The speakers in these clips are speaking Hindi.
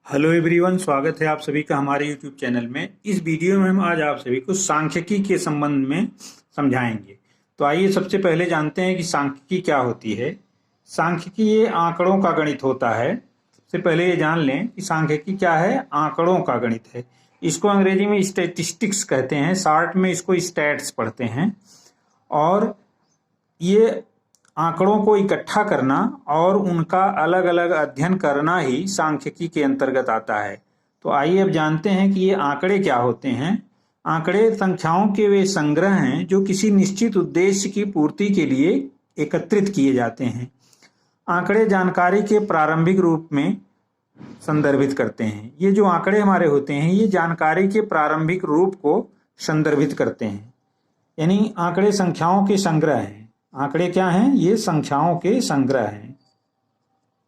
हेलो एवरीवन, स्वागत है आप सभी का हमारे यूट्यूब चैनल में। इस वीडियो में हम आज आप सभी को सांख्यिकी के संबंध में समझाएंगे। तो आइए सबसे पहले जानते हैं कि सांख्यिकी क्या होती है। सांख्यिकी ये आंकड़ों का गणित होता है। सबसे पहले ये जान लें कि सांख्यिकी क्या है। आंकड़ों का गणित है। इसको अंग्रेजी में स्टैटिस्टिक्स कहते हैं, शॉर्ट में इसको स्टैट्स पढ़ते हैं। और ये आंकड़ों को इकट्ठा करना और उनका अलग अलग अध्ययन करना ही सांख्यिकी के अंतर्गत आता है। तो आइए अब जानते हैं कि ये आंकड़े क्या होते हैं। आंकड़े संख्याओं के वे संग्रह हैं जो किसी निश्चित उद्देश्य की पूर्ति के लिए एकत्रित किए जाते हैं। आंकड़े जानकारी के प्रारंभिक रूप में संदर्भित करते हैं। ये जो आंकड़े हमारे होते हैं ये जानकारी के प्रारंभिक रूप को संदर्भित करते हैं। यानी आंकड़े संख्याओं के संग्रह हैं। आंकड़े क्या हैं? ये संख्याओं के संग्रह हैं।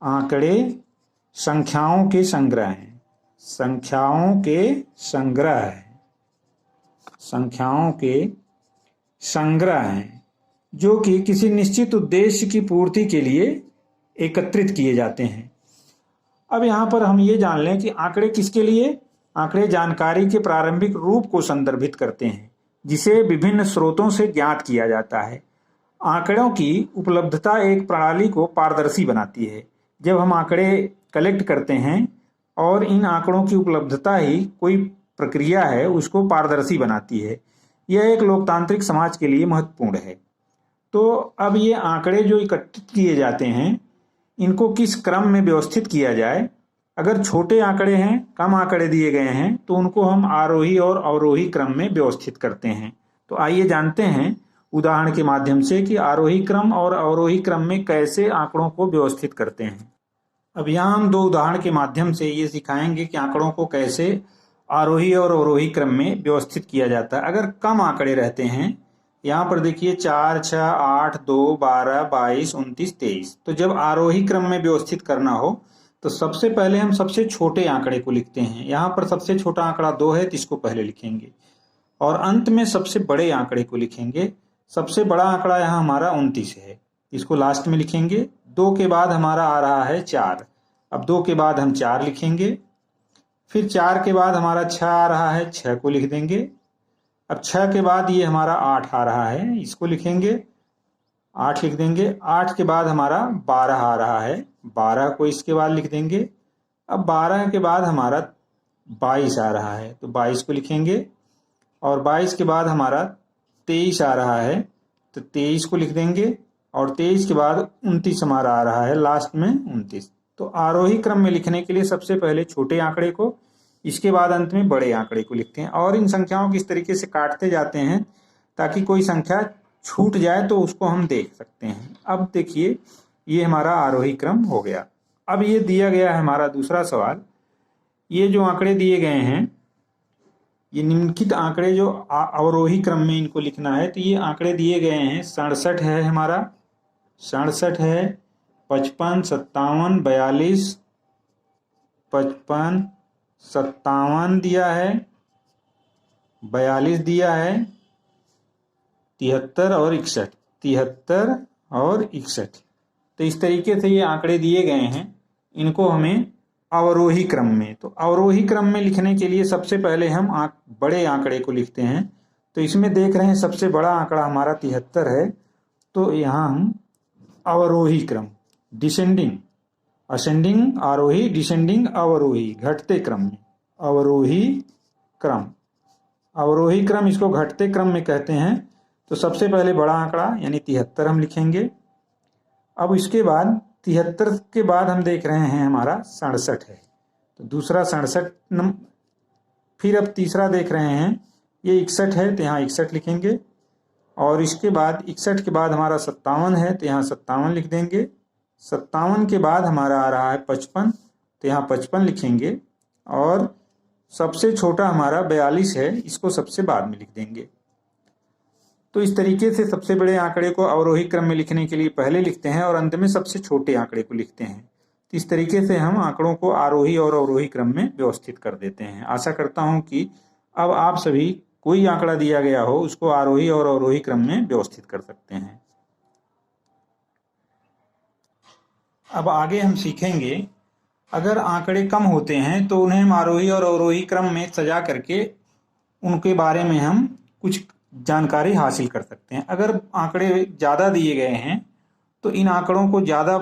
आंकड़े संख्याओं के संग्रह हैं। संख्याओं के संग्रह हैं। संख्याओं के संग्रह हैं जो कि किसी निश्चित उद्देश्य की पूर्ति के लिए एकत्रित किए जाते हैं। अब यहाँ पर हम ये जान लें कि आंकड़े किसके लिए। आंकड़े जानकारी के प्रारंभिक रूप को संदर्भित करते हैं जिसे विभिन्न स्रोतों से ज्ञात किया जाता है। आंकड़ों की उपलब्धता एक प्रणाली को पारदर्शी बनाती है। जब हम आंकड़े कलेक्ट करते हैं और इन आंकड़ों की उपलब्धता ही कोई प्रक्रिया है उसको पारदर्शी बनाती है। यह एक लोकतांत्रिक समाज के लिए महत्वपूर्ण है। तो अब ये आंकड़े जो एकत्रित किए जाते हैं इनको किस क्रम में व्यवस्थित किया जाए। अगर छोटे आंकड़े हैं, कम आंकड़े दिए गए हैं तो उनको हम आरोही और अवरोही क्रम में व्यवस्थित करते हैं। तो आइए जानते हैं उदाहरण के माध्यम से कि आरोही क्रम और अवरोही क्रम में कैसे आंकड़ों को व्यवस्थित करते हैं। अब यहाँ हम दो उदाहरण के माध्यम से ये सिखाएंगे कि आंकड़ों को कैसे आरोही और अवरोही क्रम में व्यवस्थित किया जाता है। अगर कम आंकड़े रहते हैं, यहाँ पर देखिए 4, 6, 8, 2, 12, 22, 29, 23। तो जब आरोही क्रम में व्यवस्थित करना हो तो सबसे पहले हम सबसे छोटे आंकड़े को लिखते हैं। यहाँ पर सबसे छोटा आंकड़ा 2 है तो इसको पहले लिखेंगे और अंत में सबसे बड़े आंकड़े को लिखेंगे। सबसे बड़ा आंकड़ा यहाँ हमारा 29 है, इसको लास्ट में लिखेंगे। 2 के बाद हमारा आ रहा है 4। अब 2 के बाद हम 4 लिखेंगे। फिर 4 के बाद हमारा 6 आ रहा है, 6 को लिख देंगे। अब 6 के बाद ये हमारा 8 आ रहा है, इसको लिखेंगे, 8 लिख देंगे। 8 के बाद हमारा 12 आ रहा है, 12 को इसके बाद लिख देंगे। अब 12 के बाद हमारा 22 आ रहा है तो 22 को लिखेंगे और 22 के बाद हमारा 23 आ रहा है तो 23 को लिख देंगे और 23 के बाद 29 हमारा आ रहा है, लास्ट में 29। तो आरोही क्रम में लिखने के लिए सबसे पहले छोटे आंकड़े को, इसके बाद अंत में बड़े आंकड़े को लिखते हैं और इन संख्याओं को इस तरीके से काटते जाते हैं ताकि कोई संख्या छूट जाए तो उसको हम देख सकते हैं। अब देखिए ये हमारा आरोही क्रम हो गया। अब ये दिया गया है हमारा दूसरा सवाल। ये जो आंकड़े दिए गए हैं ये निम्नलिखित आंकड़े जो अवरोही क्रम में इनको लिखना है तो ये आंकड़े दिए गए हैं। 67 है हमारा, 67 है, 55, 57, 42, 55, 57 दिया है, 42 दिया है, 73 और 61, 73 और 61। तो इस तरीके से ये आंकड़े दिए गए हैं, इनको हमें अवरोही क्रम में। तो अवरोही क्रम में लिखने के लिए सबसे पहले हम बड़े आंकड़े को लिखते हैं। तो इसमें देख रहे हैं सबसे बड़ा आंकड़ा हमारा 73 है तो यहाँ हम अवरोही क्रम, डिसेंडिंग, असेंडिंग आरोही, डिसेंडिंग अवरोही, घटते क्रम में अवरोही क्रम। अवरोही क्रम इसको घटते क्रम में कहते हैं। तो सबसे पहले बड़ा आंकड़ा यानी 73 हम लिखेंगे। अब इसके बाद 73 के बाद हम देख रहे हैं हमारा 67 है तो दूसरा 67 नंबर। फिर अब तीसरा देख रहे हैं ये 61 है तो यहाँ 61 लिखेंगे और इसके बाद 61 के बाद हमारा 57 है तो यहाँ 57 लिख देंगे। 57 के बाद हमारा आ रहा है 55 तो यहाँ 55 लिखेंगे और सबसे छोटा हमारा 42 है, इसको सबसे बाद में लिख देंगे। तो इस तरीके से सबसे बड़े आंकड़े को अवरोही क्रम में लिखने के लिए पहले लिखते हैं और अंत में सबसे छोटे आंकड़े को लिखते हैं। तो इस तरीके से हम आंकड़ों को आरोही और अवरोही क्रम में व्यवस्थित कर देते हैं। आशा करता हूं कि अब आप सभी कोई आंकड़ा दिया गया हो उसको आरोही और अवरोही क्रम में व्यवस्थित कर सकते हैं। अब आगे हम सीखेंगे अगर आंकड़े कम होते हैं तो उन्हें हम आरोही और अवरोही क्रम में सजा करके उनके बारे में हम कुछ जानकारी हासिल कर सकते हैं। अगर आंकड़े ज़्यादा दिए गए हैं तो इन आंकड़ों को ज़्यादा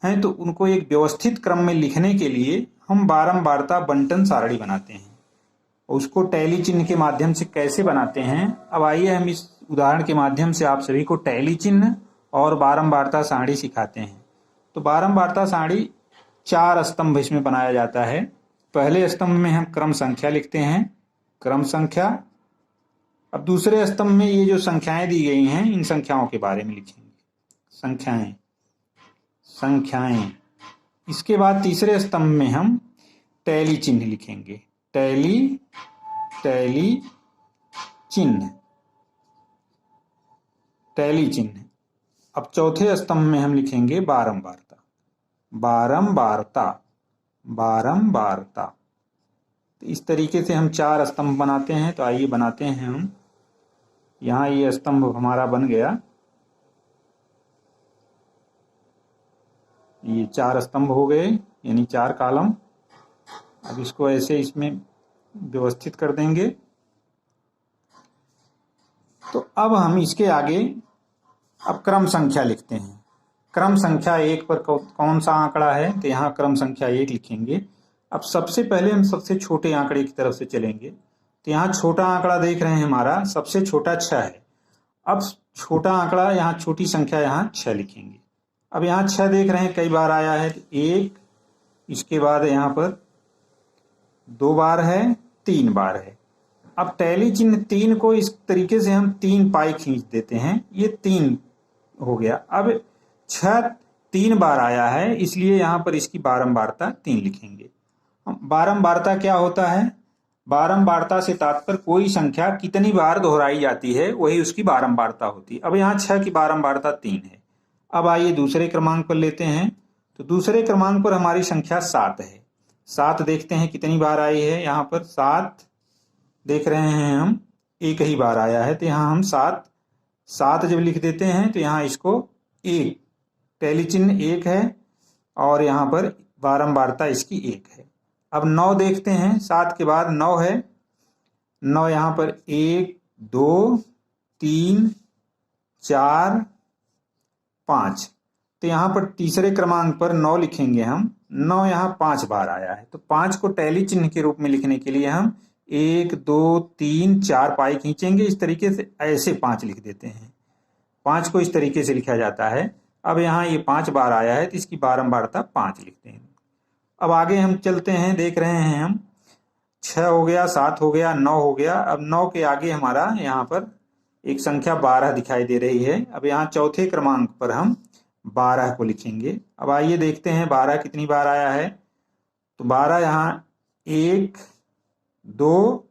हैं तो उनको एक व्यवस्थित क्रम में लिखने के लिए हम बारंबारता बंटन सारणी बनाते हैं। उसको टैली चिन्ह के माध्यम से कैसे बनाते हैं, अब आइए हम इस उदाहरण के माध्यम से आप सभी को टैली चिन्ह और बारंबारता सारणी सिखाते हैं। तो बारंबारता सारणी 4 स्तंभ इसमें बनाया जाता है। पहले स्तंभ में हम क्रम संख्या लिखते हैं, क्रम संख्या। अब दूसरे स्तंभ में ये जो संख्याएं दी गई हैं इन संख्याओं के बारे में लिखेंगे, संख्याएं। इसके बाद तीसरे स्तंभ में हम टैली चिन्ह लिखेंगे, टैली चिन्ह। अब चौथे स्तंभ में हम लिखेंगे बारंबारता। तो इस तरीके से हम 4 स्तंभ बनाते हैं। तो आइए बनाते हैं हम। यहाँ ये स्तंभ हमारा बन गया, ये 4 स्तंभ हो गए, यानी 4 कॉलम। अब इसको ऐसे इसमें व्यवस्थित कर देंगे। तो अब हम इसके आगे अब क्रम संख्या लिखते हैं। क्रम संख्या 1 पर कौन सा आंकड़ा है, तो यहाँ क्रम संख्या 1 लिखेंगे। अब सबसे पहले हम सबसे छोटे आंकड़े की तरफ से चलेंगे। तो यहाँ छोटा आंकड़ा देख रहे हैं हमारा, सबसे छोटा 6 है। अब छोटा आंकड़ा यहाँ छोटी संख्या यहाँ 6 लिखेंगे। अब यहाँ 6 देख रहे हैं कई बार आया है, तो 1, इसके बाद यहाँ पर 2 बार है, 3 बार है। अब टैली चिन्ह 3 को इस तरीके से हम 3 पाई खींच देते हैं, ये 3 हो गया। अब 6 3 बार आया है, इसलिए यहाँ पर इसकी बारंबारता 3 लिखेंगे। बारंबारता क्या होता है, बारंबारता से तात्पर्य कोई संख्या कितनी बार दोहराई जाती है वही उसकी बारंबारता होती है। अब यहाँ 6 की बारंबारता 3 है। अब आइए दूसरे क्रमांक पर लेते हैं। तो दूसरे क्रमांक पर हमारी संख्या 7 है। 7 देखते हैं कितनी बार आई है, यहाँ पर 7 देख रहे हैं हम, एक ही बार आया है। तो यहाँ हम 7 जब लिख देते हैं तो यहाँ इसको 1, टैली चिन्ह 1 है और यहाँ पर बारंबारता इसकी 1 है। अब 9 देखते हैं, 7 के बाद 9 है। 9 यहाँ पर 1 2 3 4 5। तो यहाँ पर तीसरे क्रमांक पर 9 लिखेंगे हम। 9 यहाँ 5 बार आया है, तो 5 को टैली चिन्ह के रूप में लिखने के लिए हम 1 2 3 4 पाई खींचेंगे। इस तरीके से ऐसे 5 लिख देते हैं। 5 को इस तरीके से लिखा जाता है। अब यहाँ ये 5 बार आया है तो इसकी बारंबारता 5 लिखते हैं। अब आगे हम चलते हैं, देख रहे हैं हम 6 हो गया, 7 हो गया, 9 हो गया। अब 9 के आगे हमारा यहाँ पर एक संख्या 12 दिखाई दे रही है। अब यहाँ चौथे क्रमांक पर हम 12 को लिखेंगे। अब आइए देखते हैं 12 कितनी बार आया है। तो 12 यहाँ 1 2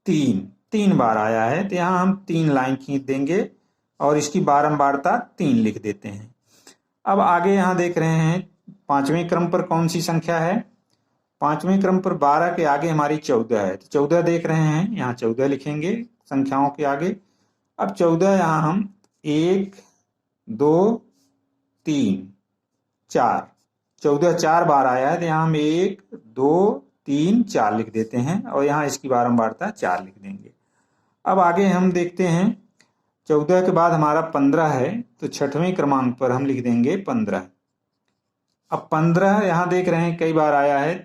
3 बार आया है। तो यहाँ हम 3 लाइन खींच देंगे और इसकी बारंबारता 3 लिख देते हैं। अब आगे यहाँ देख रहे हैं 5वें क्रम पर कौन सी संख्या है। 5वें क्रम पर 12 के आगे हमारी 14 है। तो 14 देख रहे हैं, यहाँ 14 लिखेंगे संख्याओं के आगे। अब 14 यहाँ हम 1 2 3 4, 14 4 बार आया है। तो यहाँ हम 1 2 3 4 लिख देते हैं और यहाँ इसकी बारंबारता 4 लिख देंगे। अब आगे हम देखते हैं 14 के बाद हमारा 15 है, तो 6वें क्रमांक पर हम लिख देंगे 15। अब 15 यहाँ देख रहे हैं कई बार आया है,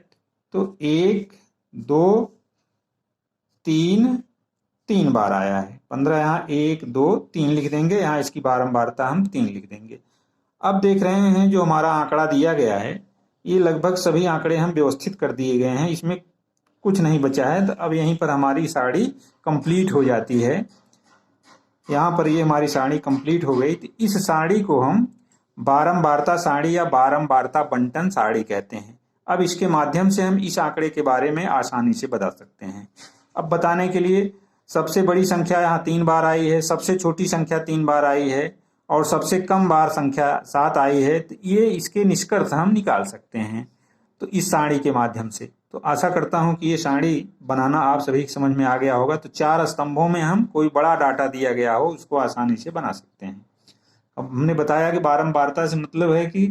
तो 1 2 3 बार आया है। 15 यहाँ 1 2 3 लिख देंगे, यहाँ इसकी बारंबारता हम 3 लिख देंगे। अब देख रहे हैं जो हमारा आंकड़ा दिया गया है, ये लगभग सभी आंकड़े हम व्यवस्थित कर दिए गए हैं, इसमें कुछ नहीं बचा है। तो अब यहीं पर हमारी सारणी कंप्लीट हो जाती है। यहाँ पर ये हमारी सारणी कंप्लीट हो गई। तो इस सारणी को हम बारंबारता सारणी या बारंबारता बंटन सारणी कहते हैं। अब इसके माध्यम से हम इस आंकड़े के बारे में आसानी से बता सकते हैं। अब बताने के लिए सबसे बड़ी संख्या यहाँ 3 बार आई है, सबसे छोटी संख्या 3 बार आई है और सबसे कम बार संख्या 7 आई है। तो ये इसके निष्कर्ष हम निकाल सकते हैं तो इस सारणी के माध्यम से। तो आशा करता हूं कि ये सारणी बनाना आप सभी की समझ में आ गया होगा। तो 4 स्तंभों में हम कोई बड़ा डाटा दिया गया हो उसको आसानी से बना सकते हैं। अब हमने बताया कि बारंबारता से मतलब है कि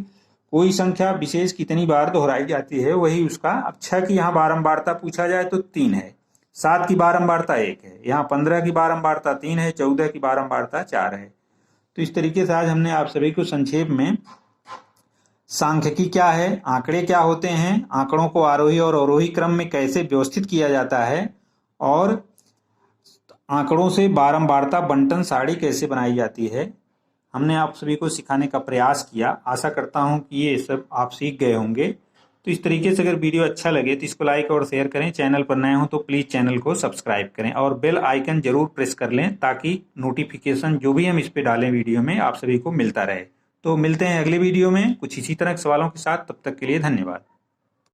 कोई संख्या विशेष कितनी बार दोहराई जाती है वही उसका। अब 6 की यहाँ बारंबारता पूछा जाए तो 3 है, 7 की बारंबारता 1 है, यहाँ 15 की बारंबारता 3 है, 14 की बारंबारता 4 है। तो इस तरीके से आज हमने आप सभी को संक्षेप में सांख्यिकी क्या है, आंकड़े क्या होते हैं, आंकड़ों को आरोही और अवरोही क्रम में कैसे व्यवस्थित किया जाता है, और आंकड़ों से बारंबारता बंटन सारणी कैसे बनाई जाती है, हमने आप सभी को सिखाने का प्रयास किया। आशा करता हूं कि ये सब आप सीख गए होंगे। तो इस तरीके से अगर वीडियो अच्छा लगे तो इसको लाइक और शेयर करें। चैनल पर नए हो तो प्लीज़ चैनल को सब्सक्राइब करें और बेल आइकन जरूर प्रेस कर लें ताकि नोटिफिकेशन जो भी हम इस पे डालें वीडियो में आप सभी को मिलता रहे। तो मिलते हैं अगले वीडियो में कुछ इसी तरह के सवालों के साथ। तब तक के लिए धन्यवाद।